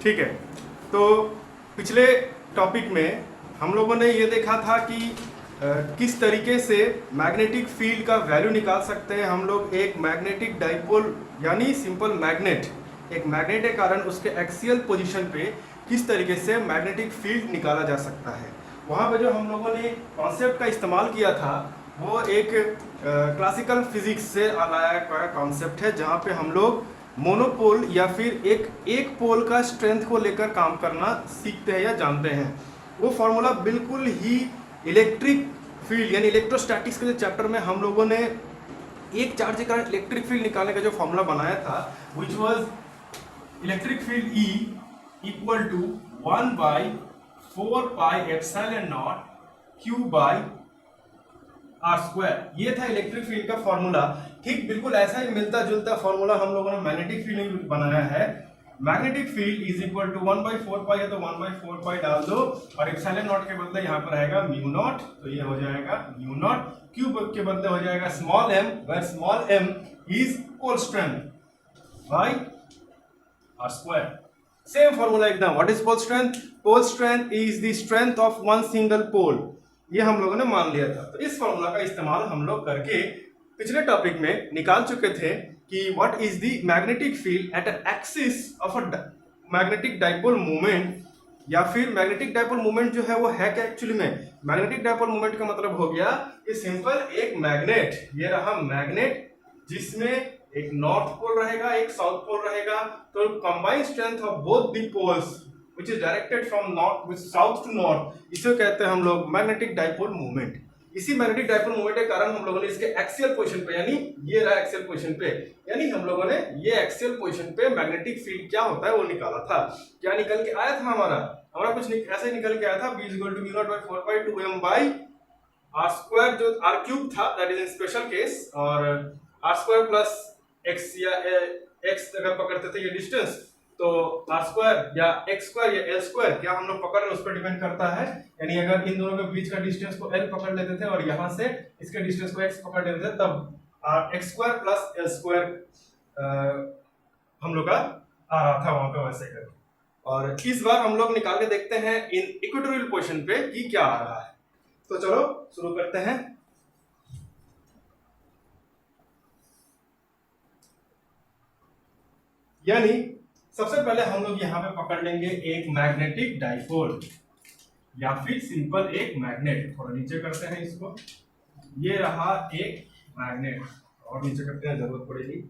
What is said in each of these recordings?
ठीक है। तो पिछले टॉपिक में हम लोगों ने ये देखा था कि किस तरीके से मैग्नेटिक फील्ड का वैल्यू निकाल सकते हैं हम लोग। एक मैग्नेटिक डाइपोल यानी सिंपल मैग्नेट, एक मैग्नेट के कारण उसके एक्सियल पोजीशन पे किस तरीके से मैग्नेटिक फील्ड निकाला जा सकता है। वहाँ पे जो हम लोगों ने कॉन्सेप्ट का इस्तेमाल किया था वो एक क्लासिकल फिजिक्स से लाया गया कॉन्सेप्ट है, जहाँ पे हम लोग मोनोपोल या फिर एक पोल का स्ट्रेंथ को लेकर काम करना सीखते हैं या जानते हैं। वो फॉर्मूला बिल्कुल ही इलेक्ट्रिक फील्ड यानी इलेक्ट्रोस्टैटिक्स के चैप्टर में हम लोगों ने एक चार्ज के कारण इलेक्ट्रिक फील्ड निकालने का जो फॉर्मूला बनाया था, which was electric field E equal to 1/4πε0 Q by are square. ये था इलेक्ट्रिक फील्ड का फॉर्मूला। ठीक बिल्कुल ऐसा ही मिलता जुलता फॉर्मूला हम लोगों ने मैग्नेटिक फील्ड में बनाया है। Magnetic field is equal to 1/4π है तो 1/4π डाल दो और एप्सिलॉन नॉट के बदले यहाँ पर आएगा म्यू नॉट, तो ये हो जाएगा म्यू नॉट। क्यूब के बदले हो जाएगा small m, where small m is pole strength by R square. Same formula एकदम। What is pole strength? Pole strength is the strength of one single pole. ये हम लोगों ने मान लिया था। तो इस फॉर्मूला का इस्तेमाल हम लोग करके पिछले टॉपिक में निकाल चुके थे कि what is the magnetic field at an axis of a magnetic dipole movement, या फिर मैग्नेटिक डाइपोल मूवमेंट जो है वो है क्या एक्चुअली में। मैग्नेटिक डाइपोल मूवमेंट का मतलब हो गया कि सिंपल एक मैग्नेट, ये रहा मैग्नेट जिसमें एक नॉर्थ पोल रहेगा एक साउथ पोल रहेगा, तो combined strength of both the poles which is directed from north with south to north, इसे कहते हैं हम लोग मैग्नेटिक डाइपोल मूवमेंट। इसी मैग्नेटिक डाइपोल मूवमेंट के कारण हम लोगों ने इसके एक्सियल पोजीशन पे, यानी ये रहा एक्सियल पोजीशन पे, यानी हम लोगों ने ये एक्सियल पोजीशन पे मैग्नेटिक फील्ड क्या होता है वो निकाला था। क्या निकल के आया था हमारा कुछ ऐसे निकल के आया था, B = μ0/4π2m by are square, जो आर क्यूब था that is in special case, और आर स्क्वायर प्लस x या x अगर पकड़ते थे ये डिस्टेंस, तो आर स्क्वायर या एक्स स्क्वायर या एल स्क्वायर क्या हम लोग पकड़ रहे हैं उस पर डिपेंड करता है। यानी अगर इन दोनों के बीच का डिस्टेंस को एल पकड़ लेते थे और यहाँ से इसके डिस्टेंस को एक्स पकड़ लेते थे, तब x square plus L square हम लोग का आ रहा था वहां पे वैसे कर। और इस बार हम लोग निकाल के देखते हैं इन इक्वेटोरियल पोजीशन पे कि क्या आ रहा है। तो चलो शुरू करते हैं। यानी सबसे पहले हम लोग यहाँ पे पकड़ लेंगे एक मैग्नेटिक डाइपोल या फिर सिंपल एक मैग्नेट। थोड़ा नीचे करते हैं इसको। ये रहा एक मैग्नेट, और नीचे करते हैं, जरूरत पड़ेगी।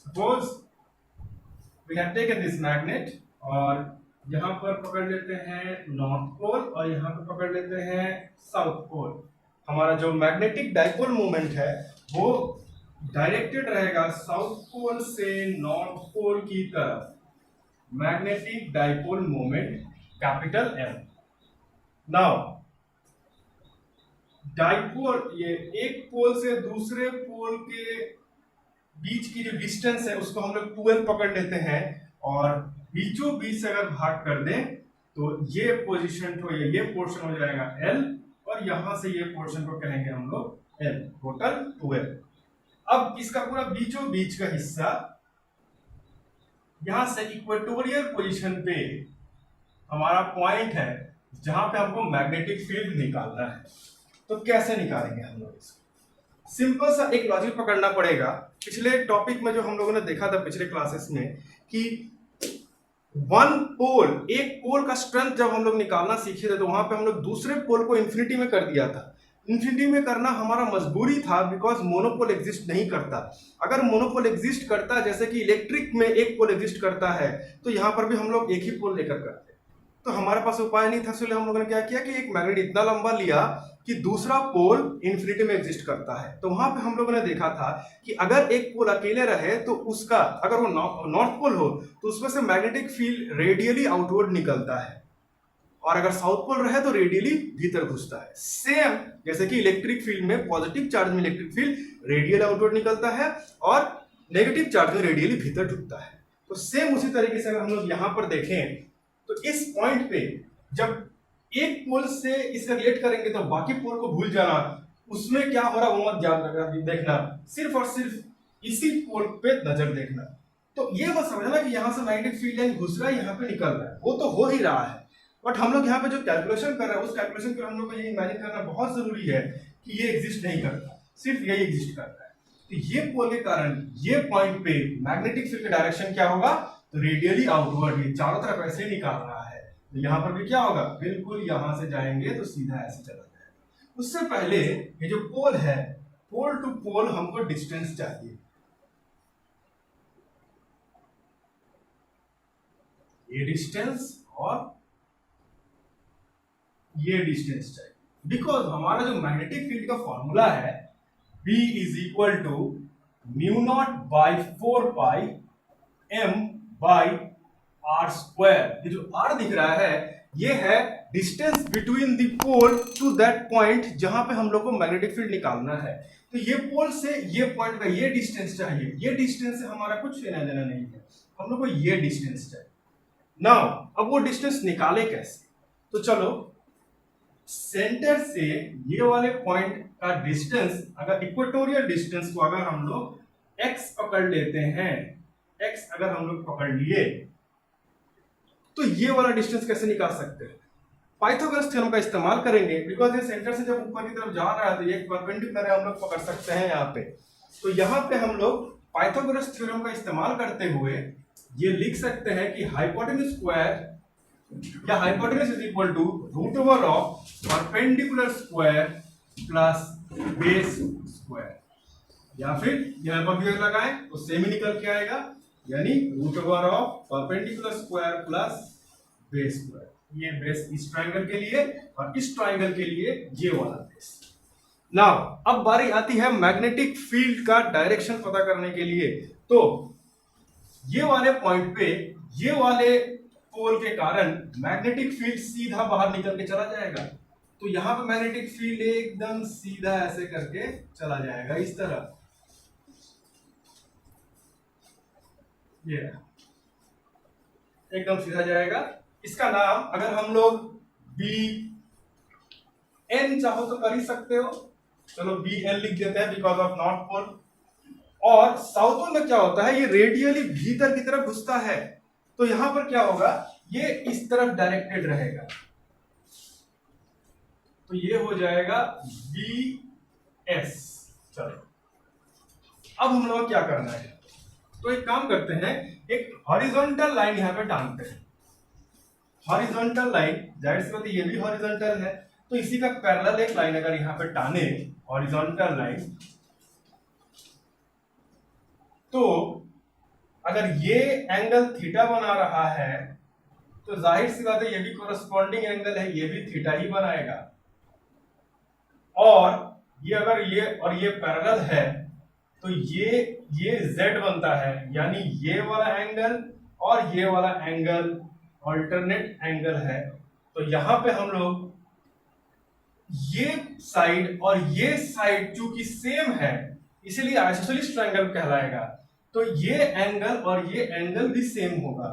Suppose we have taken this magnet और यहाँ पर पकड़ लेते हैं नॉर्थ पोल और यहाँ पर पकड़ लेते हैं साउथ पोल। हमारा जो मैग्नेटिक डाइपोल मूवमेंट है वो डायरेक्टेड रहेगा साउथ पोल से नॉर्थ पोल की तरफ। Magnetic dipole movement capital M। Now dipole, ये एक पोल से दूसरे पोल के बीच की जो डिस्टेंस है उसको हम लोग 2l पकड़ लेते हैं, और बीचों बीच से अगर भाग कर दें तो ये पोजीशन तो ये पोर्शन हो जाएगा L, और यहां से ये पोर्शन को कहेंगे हम लोग L, टोटल 2l। अब इसका पूरा बीचों बीच का हिस्सा यहां से इक्वेटोरियल पोजीशन पे हमारा पॉइंट है जहां पे हमको मैग्नेटिक फील्ड निकालना है। तो कैसे निकालेंगे हम लोग इसको? सिंपल सा एक लॉजिक पकड़ना पड़ेगा। पिछले टॉपिक में जो हम लोगों ने देखा था पिछले क्लासेस में कि वन पोल, एक पोल का स्ट्रेंथ जब हम लोग निकालना सीखे थे तो वहां पे हम लोग दूसरे पोल को इंफिनिटी में कर दिया था। इंफिनिटी में करना हमारा मजबूरी था बिकॉज मोनोपोल एग्जिस्ट नहीं करता। अगर मोनोपोल एग्जिस्ट करता, जैसे कि इलेक्ट्रिक में एक पोल एग्जिस्ट करता है, तो यहाँ पर भी हम लोग एक ही पोल लेकर करते। तो हमारे पास उपाय नहीं था, इसलिए हम लोगों ने क्या किया कि एक मैग्नेट इतना लंबा लिया कि दूसरा पोल इंफिनिटी में एग्जिस्ट करता है। तो वहां पे हम लोगों ने देखा था कि अगर एक पोल अकेले रहे तो उसका, अगर वो नॉर्थ पोल हो तो उसमें से मैग्नेटिक फील्ड रेडियली आउटवर्ड निकलता है, और अगर साउथ पोल रहे तो रेडियली भीतर घुसता है। सेम जैसे कि इलेक्ट्रिक फील्ड में पॉजिटिव चार्ज में इलेक्ट्रिक फील्ड रेडियल आउटवर्ड निकलता है और नेगेटिव चार्ज में रेडियली भीतर ढुकता है। तो सेम उसी तरीके से अगर हम लोग यहाँ पर देखें तो इस पॉइंट पे जब एक पोल से इसका रिलेट करेंगे तो बाकी पोल को भूल जाना, उसमें क्या हो रहा है वो मत याद रखना, देखना, सिर्फ और सिर्फ इसी पोल पे नजर देखना। तो ये मत समझना कि यहाँ से मैग्नेटिक फील्ड लाइन घुस रहा है, यहाँ पे निकल रहा है, वो तो हो ही रहा है, बट हम लोग यहाँ पे जो कैलकुलेशन कर रहे हैं उस कैलकुलेशन के हम लोग को ये इमेजिन करना बहुत जरूरी है कि ये एग्जिस्ट नहीं करता, सिर्फ यही एग्जिस्ट करता है। तो ये पोल के कारण ये पॉइंट पे मैग्नेटिक फील्ड का डायरेक्शन क्या होगा, तो रेडियली आउटवर्ड, ये चारों तरफ ऐसे ही निकाल रहा है। तो यहाँ पर भी क्या होगा, बिल्कुल यहां से जाएंगे तो सीधा ऐसे चला जाएगा। उससे पहले ये जो पोल है, पोल टू पोल हमको डिस्टेंस चाहिए, ये डिस्टेंस और ये डिस्टेंस चाहिए, बिकॉज हमारा जो मैग्नेटिक फील्ड का फॉर्मूला है B is equal to mu not by 4 pi m by are square. ये जो r दिख रहा है ये है distance between the pole to that point जहां पे हम लोग को मैग्नेटिक फील्ड निकालना है। तो ये पोल से ये पॉइंट का ये डिस्टेंस चाहिए, ये डिस्टेंस से हमारा कुछ लेना देना नहीं है, हम लोग को ये डिस्टेंस चाहिए। नाउ अब वो डिस्टेंस निकाले कैसे, तो चलो सेंटर से ये वाले पॉइंट का डिस्टेंस, अगर इक्वेटोरियल डिस्टेंस को अगर हम लोग x पकड़ लेते हैं, x अगर हम लोग पकड़ लिए तो ये वाला डिस्टेंस कैसे निकाल सकते हैं, पाइथागोरस थ्योरम का इस्तेमाल करेंगे, बिकॉज ये सेंटर से जब ऊपर की तरफ जा रहा है तो ये परपेंडिकुलर है, हम लोग पकड़ सकते हैं यहाँ पे। तो यहाँ पे हम लोग पाइथागोरस थ्योरम का इस्तेमाल करते हुए ये लिख सकते हैं कि हाइपोटेन्यूज स्क्वायर या hypotenuse is equal to root over of perpendicular square plus base square, या फिर यहाँ पर भी लगाएं तो सेम ही निकल के आएगा, यानी root over of perpendicular square plus base square. ये बेस इस ट्रायंगल के लिए और इस ट्रायंगल के लिए ये वाला बेस। नाउ अब बारी आती है मैग्नेटिक फील्ड का डायरेक्शन पता करने के लिए। तो ये वाले पॉइंट पे ये वाले पोल के कारण मैग्नेटिक फील्ड सीधा बाहर निकल के चला जाएगा। तो यहां पे मैग्नेटिक फील्ड एकदम सीधा ऐसे करके चला जाएगा इस तरह, ये एकदम सीधा जाएगा। इसका नाम अगर हम लोग बी एन चाहो तो कर ही सकते हो, चलो बी एन लिख देते हैं बिकॉज ऑफ नॉर्थ पोल। और साउथ पोल में क्या होता है, ये रेडियली भीतर की तरफ घुसता है, तो यहां पर क्या होगा, ये इस तरफ डायरेक्टेड रहेगा, तो ये हो जाएगा बी एस। चलो अब हम लोग क्या करना है, तो एक काम करते हैं, एक हॉरिजॉन्टल लाइन यहां पे टांगते हैं। हॉरिजॉन्टल लाइन, जाहिर सी बात है ये भी हॉरिजॉन्टल है, तो इसी का पैरेलल एक लाइन अगर यहां पे टाने, हॉरिजॉन्टल लाइन, तो अगर ये एंगल थीटा बना रहा है तो जाहिर सी बात है ये भी कोरस्पॉन्डिंग एंगल है, ये भी थीटा ही बनाएगा। और ये अगर ये और ये पैरेलल है तो ये z बनता है, यानी ये वाला एंगल और ये वाला एंगल अल्टरनेट एंगल है। तो यहां पे हम लोग ये साइड और ये साइड चूंकि सेम है इसीलिए आइसोसेलेस ट्रायंगल कहलाएगा। तो ये एंगल और ये एंगल भी सेम होगा,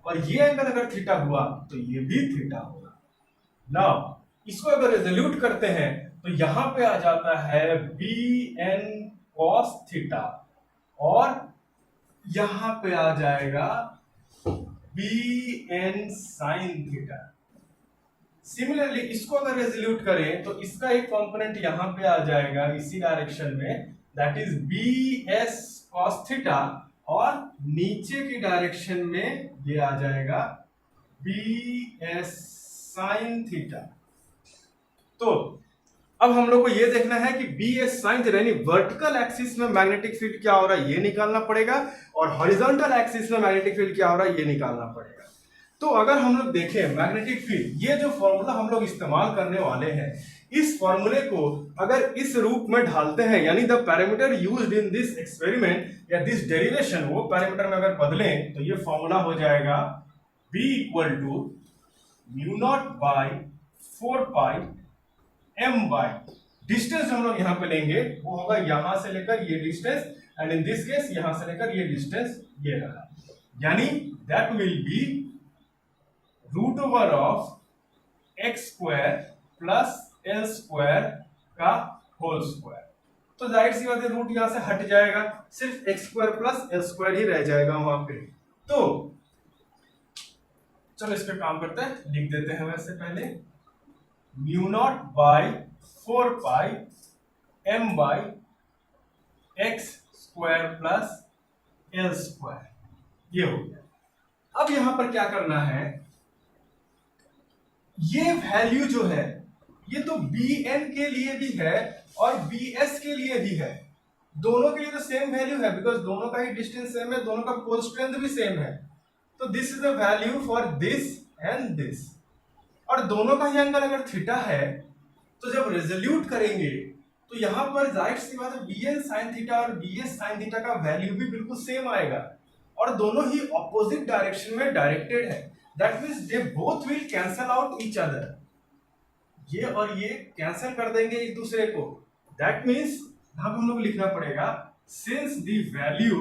और ये एंगल अगर थीटा हुआ तो ये भी थीटा होगा। नाउ इसको अगर रिजोल्यूट करते हैं तो यहां पे आ जाता है बी एन कॉस थीटा, और यहां पे आ जाएगा B N sine theta. Similarly इसको अगर रेजोल्यूट करें तो इसका एक कंपोनेंट यहां पे आ जाएगा इसी डायरेक्शन में, that is B S cos theta, और नीचे की डायरेक्शन में ये आ जाएगा बी एस साइन थीटा। तो अब हम लोग को ये देखना है कि बी एस साइन थीटा यानी वर्टिकल एक्सिस में मैग्नेटिक फील्ड क्या हो रहा है ये निकालना पड़ेगा, और हॉरिजॉन्टल एक्सिस में मैग्नेटिक फील्ड क्या हो रहा है ये निकालना पड़ेगा। तो अगर हम लोग देखें मैग्नेटिक फील्ड, ये जो फॉर्मूला हम लोग इस्तेमाल करने वाले हैं, इस फॉर्मूले को अगर इस रूप में ढालते हैं, यानी the parameter used in this experiment या दिस डेरिवेशन, वो पैरामीटर में अगर बदलें तो ये फॉर्मूला हो जाएगा b equal to mu not by 4 pi m by distance हम लोग यहां पे लेंगे वो होगा यहां से लेकर ये distance, and in this case यहां से लेकर ये डिस्टेंस ये रहा, यानी that will be root over of x square plus L square का होल स्क्वायर। तो जाहिर सी बात है रूट यहां से हट जाएगा, सिर्फ X square plus L square ही रह जाएगा वहां पे। तो चलो इस पे काम करते हैं, लिख देते हैं वैसे पहले mu not by 4 pi m by x square plus L square, ये हो गया। अब यहां पर क्या करना है, ये वैल्यू जो है ये तो bn के लिए भी है और bs के लिए भी है, दोनों के लिए तो सेम वैल्यू है बिकॉज दोनों का ही डिस्टेंस सेम है, दोनों का पोल स्ट्रेंथ भी सेम है। तो this is the value for this and this, और दोनों का ही एंगल अगर थीटा है तो जब रेजोल्यूट करेंगे तो यहां पर जाहिर सी बात है bn sin थीटा और bs sin थीटा का वैल्यू भी बिल्कुल सेम आएगा, और दोनों ही ऑपोजिट डायरेक्शन में डायरेक्टेड है। That means they both will cancel out each other, ये और ये कैंसिल कर देंगे एक दूसरे को। दैट मींस यहां पे हम लोग लिखना पड़ेगा since the value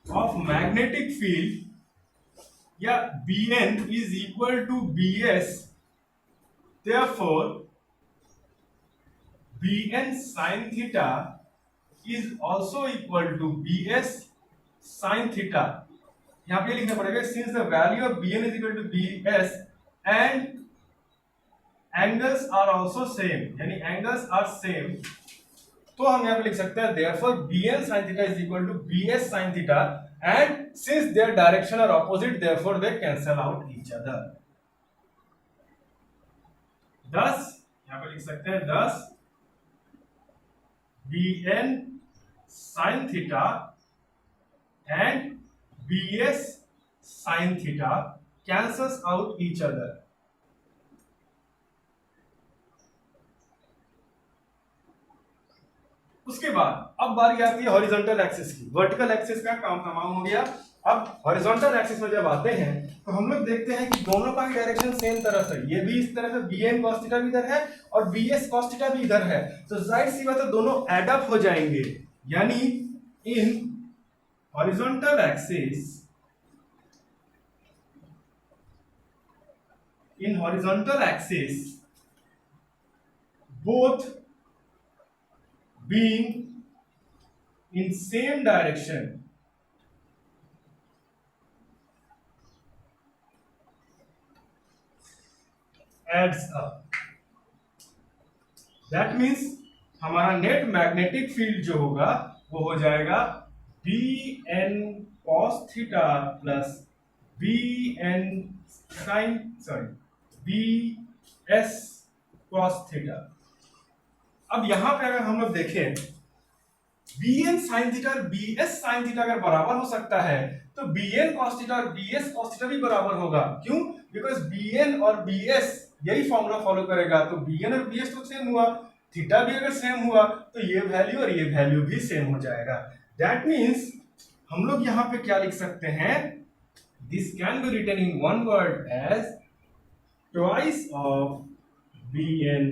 of magnetic field या bn is equal to bs, therefore bn sin theta is also equal to bs sin theta। यहां पे लिखना पड़ेगा since the value of bn is equal to bs and angles are also same, यानी angles are same, तो हम यहां पे लिख सकते हैं therefore bn sin theta is equal to bs sin theta and since their direction are opposite therefore they cancel out each other। thus यहां पे लिख सकते हैं thus bn sin theta and bs sin theta cancels out each other। उसके बाद अब बारी आती है हॉरिजॉन्टल एक्सिस की। वर्टिकल एक्सिस का काम तमाम हो गया। अब हॉरिजॉन्टल एक्सिस में जब आते हैं तो हम लोग देखते हैं कि दोनों का ही डायरेक्शन सेम तरफ है, ये भी इस तरह से bn cos थीटा भी इधर है और bs cos थीटा भी इधर है, तो जाहिर सी बात है दोनों एड अप हो जाएंगे, यानी in horizontal axis both being in same direction adds up। That means हमारा नेट मैग्नेटिक फील्ड जो होगा वो हो जाएगा bn cos theta plus bn sin bs cos theta. अब यहां पे अगर हम लोग देखें bn sin थीटा और bs sin थीटा अगर बराबर हो सकता है तो bn cos थीटा और bs cos थीटा भी बराबर होगा। क्यों? बिकॉज bn और bs यही फॉर्मूला फॉलो करेगा, तो bn और bs तो सेम हुआ, थीटा भी अगर सेम हुआ तो ये वैल्यू और ये वैल्यू भी सेम हो जाएगा। दैट मींस हम लोग यहां पे क्या लिख सकते हैं, this can be written in one word as twice of bn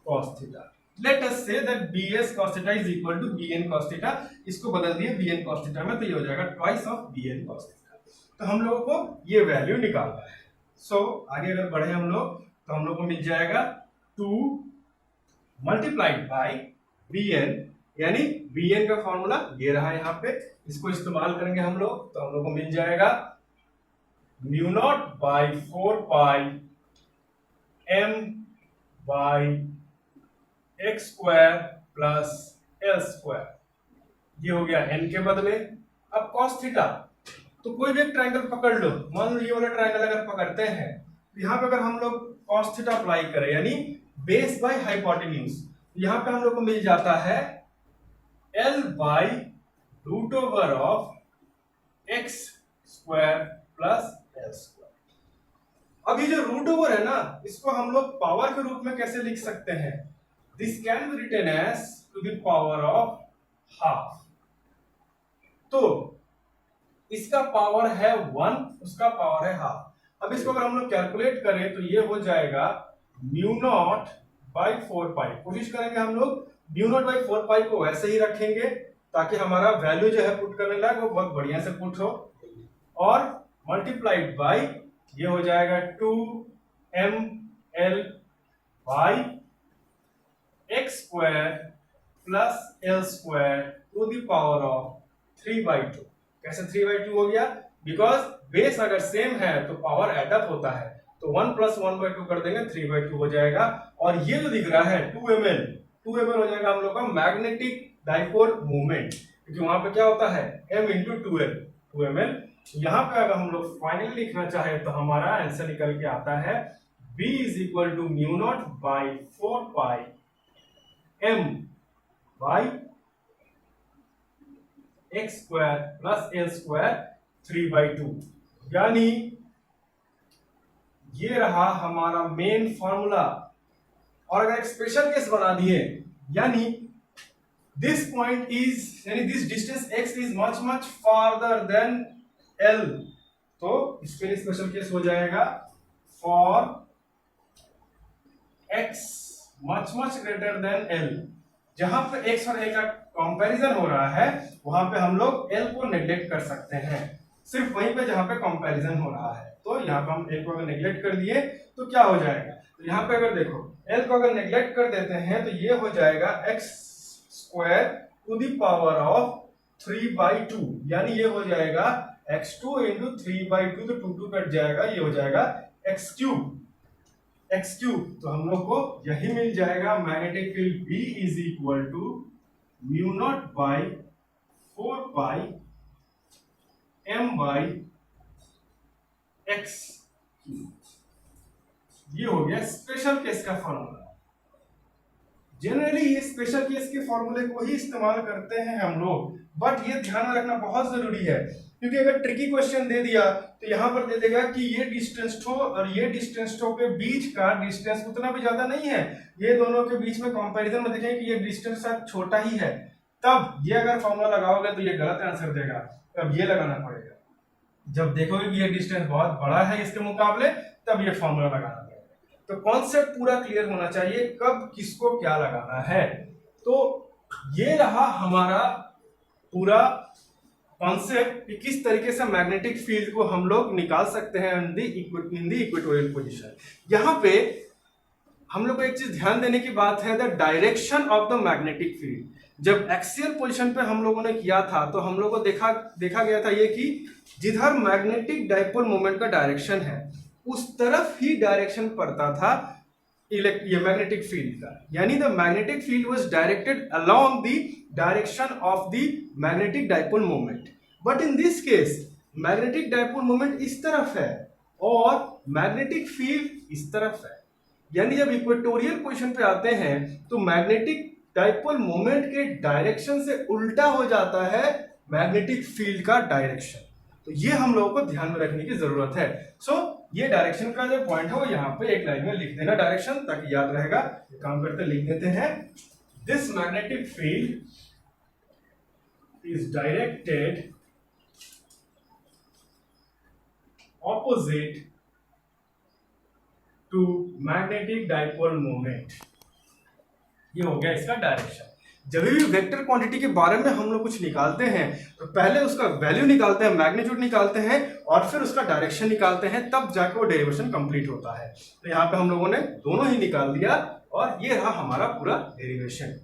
cos theta. Let us say that bs cos theta is equal to bn cos theta, इसको बदल दिए bn cos theta में, तो ये हो जाएगा twice of bn cos theta। तो हम लोगों को ये वैल्यू निकालना है। सो आगे अगर बढ़े हम लोग तो हम लोग को मिल जाएगा 2 मल्टीप्लाइड बाई bn, यानी bn का फॉर्मूला ये रहा यहाँ पे, इसको इस्तेमाल करेंगे हम लोग तो हम लोग को मिल जाएगा mu not by 4 pi m by x square plus L square, ये हो गया n के बदले। अब cos थीटा, तो कोई भी एक ट्रायंगल पकड़ लो, मान लो ये वाला ट्रायंगल अगर पकड़ते हैं तो यहाँ पे अगर हम लोग cos थीटा अप्लाई करें यानी बेस बाय हाइपोटेन्यूज, यहाँ पे हम लोग को मिल जाता है l by root over of x square plus L square. अब ये जो रूट ओवर है ना, इसको हम लोग पावर के रूप में कैसे लिख सकते हैं, this can be written as to the power of half. तो इसका पावर है 1, उसका पावर है हाफ। अब इसको अगर हम लोग कैलकुलेट करें तो ये हो जाएगा म्यू नॉट बाई 4 पाई। कोशिश करेंगे हम लोग म्यू नॉट बाई 4 पाई को वैसे ही रखेंगे ताकि हमारा वैल्यू जो है पुट करने लायक वो बहुत बढ़िया से पुट हो, और मल्टीप्लाइड बाई ये हो जाएगा 2ml by x square plus L square to the power of 3/2। कैसे 3/2 हो गया? बिकॉज बेस अगर सेम है तो पावर एडअप होता है, तो 1 + 1/2 कर देंगे, 3/2 हो जाएगा। और ये जो दिख रहा है 2ml हो जाएगा हम लोग का मैग्नेटिक डाइपोल मोमेंट, क्योंकि वहां पे क्या होता है m × 2ml। यहाँ पे अगर हम लोग फाइनली लिखना चाहे तो हमारा आंसर निकल के आता है B = μ0/4π m by x square plus L square 3/2। यानी ये रहा हमारा मेन फॉर्मूला। और अगर एक स्पेशल केस बना दिए, यानी दिस पॉइंट इज, यानी this distance x is much farther than l, तो इसके लिए स्पेशल केस हो जाएगा for x much greater than l। जहां पे x और a का कंपैरिजन हो रहा है वहां पे हम लोग l को नेग्लेक्ट कर सकते हैं, सिर्फ वहीं पे जहां पे कंपैरिजन हो रहा है। तो यहाँ पे हम l को अगर नेग्लेक्ट कर दिए तो क्या हो जाएगा? तो यहाँ पे अगर देखो l को अगर नेग्लेक्ट कर देते हैं तो ये हो जाएगा x square to the power of 3/2, यानी ये हो जाएगा x2 × 3/2, तो 2 कट जाएगा, ये हो जाएगा x3। तो हम लोग को यही मिल जाएगा मैग्नेटिक फील्ड B = μ0/4π m/x3। ये हो गया स्पेशल केस का फॉर्मूला। जनरली ये स्पेशल केस के फॉर्मूले को ही इस्तेमाल करते हैं हम लोग, बट ये ध्यान में रखना बहुत जरूरी है, क्योंकि अगर ट्रिकी क्वेश्चन दे दिया तो यहाँ पर दे देगा कि ये डिस्टेंस टो और ये डिस्टेंस टो के बीच का डिस्टेंस उतना भी ज्यादा नहीं है, ये दोनों के बीच में कंपैरिजन में देखें कि ये डिस्टेंस शायद छोटा ही है, तब ये अगर फॉर्मूला लगाओगे तो ये गलत आंसर देगा, तब ये लगाना पड़ेगा। जब देखोगे कि ये डिस्टेंस बहुत बड़ा है इसके मुकाबले, तब ये फॉर्मूला लगाना पड़ेगा। तो कॉन्सेप्ट पूरा क्लियर होना चाहिए कब किसको क्या लगाना है। तो ये रहा हमारा पूरा कॉन्सेप्ट कि किस तरीके से मैग्नेटिक फील्ड को हम लोग निकाल सकते हैं इन द इक्वेटोरियल पोजीशन। यहाँ पे हम लोग को एक चीज ध्यान देने की बात है, the direction of the magnetic field. जब एक्सियल पोजीशन पे हम लोगों ने किया था तो हम लोग को देखा गया था ये कि जिधर मैग्नेटिक डाइपोल मोमेंट का डायरेक्शन है उस तरफ ही डायरेक्शन पड़ता था ये मैग्नेटिक फील्ड का, यानी the magnetic field was directed along the direction of the magnetic dipole moment. But in this case magnetic dipole moment इस तरफ है और मैग्नेटिक फील्ड इस तरफ है, यानी जब इक्वेटोरियल पोजीशन पे आते हैं तो मैग्नेटिक डाइपोल मोमेंट के डायरेक्शन से उल्टा हो जाता है मैग्नेटिक फील्ड का डायरेक्शन। तो ये हम लोगों को ध्यान में रखने की जरूरत है। ये डायरेक्शन का जो पॉइंट है वो यहाँ पे एक लाइन में लिख देना डायरेक्शन, ताकि याद रहेगा। काम करते लिख देते हैं, this magnetic field is directed opposite to magnetic dipole moment. ये हो गया इसका डायरेक्शन। जब भी वेक्टर क्वांटिटी के बारे में हम लोग कुछ निकालते हैं तो पहले उसका वैल्यू निकालते हैं, मैग्नीट्यूड निकालते हैं और फिर उसका डायरेक्शन निकालते हैं, तब जाके वो डेरिवेशन कंप्लीट होता है। तो यहाँ पे हम लोगों ने दोनों ही निकाल दिया और ये रहा हमारा पूरा डेरिवेशन।